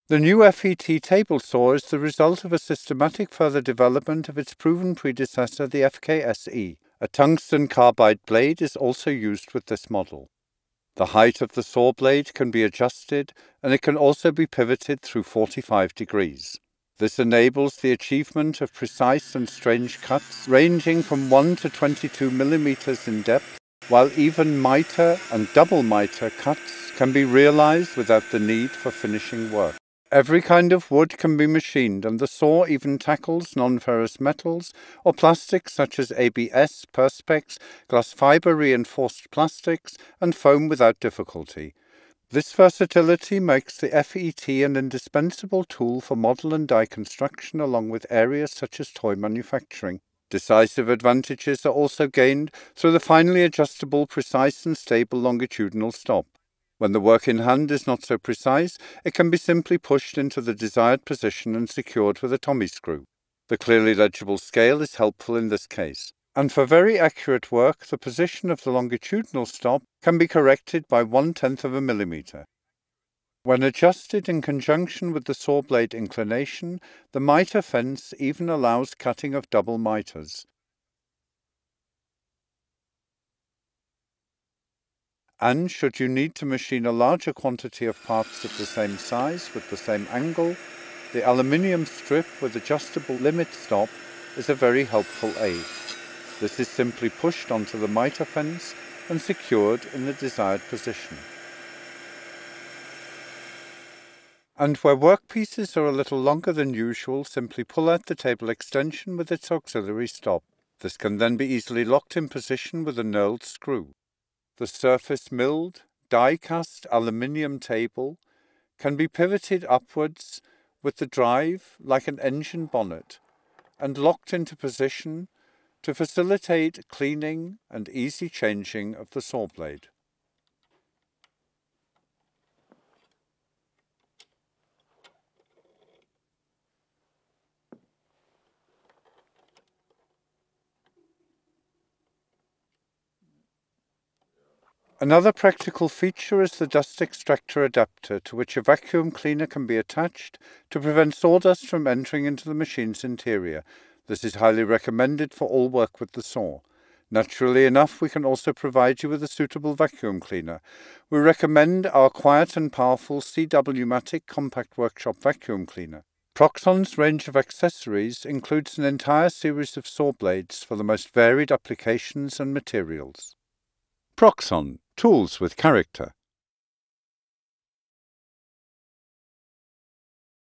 The new FET table saw is the result of a systematic further development of its proven predecessor, the FKSE. A tungsten carbide blade is also used with this model. The height of the saw blade can be adjusted, and it can also be pivoted through 45 degrees. This enables the achievement of precise and strange cuts ranging from 1 to 22 millimeters in depth, while even miter and double miter cuts can be realized without the need for finishing work. Every kind of wood can be machined, and the saw even tackles non-ferrous metals or plastics such as ABS, perspex, glass fiber reinforced plastics, and foam without difficulty. This versatility makes the FET an indispensable tool for model and die construction along with areas such as toy manufacturing. Decisive advantages are also gained through the finely adjustable, precise and stable longitudinal stop. When the work in hand is not so precise, it can be simply pushed into the desired position and secured with a Tommy screw. The clearly legible scale is helpful in this case. And for very accurate work, the position of the longitudinal stop can be corrected by 1/10 of a millimeter. When adjusted in conjunction with the saw blade inclination, the miter fence even allows cutting of double miters. And should you need to machine a larger quantity of parts of the same size with the same angle, the aluminium strip with adjustable limit stop is a very helpful aid. This is simply pushed onto the miter fence and secured in the desired position. And where workpieces are a little longer than usual, simply pull out the table extension with its auxiliary stop. This can then be easily locked in position with a knurled screw. The surface milled, die-cast aluminium table can be pivoted upwards with the drive like an engine bonnet and locked into position to facilitate cleaning and easy changing of the saw blade. Another practical feature is the dust extractor adapter, to which a vacuum cleaner can be attached to prevent sawdust from entering into the machine's interior. This is highly recommended for all work with the saw. Naturally enough, we can also provide you with a suitable vacuum cleaner. We recommend our quiet and powerful CW-matic compact workshop vacuum cleaner. Proxxon's range of accessories includes an entire series of saw blades for the most varied applications and materials. Proxxon, tools with character.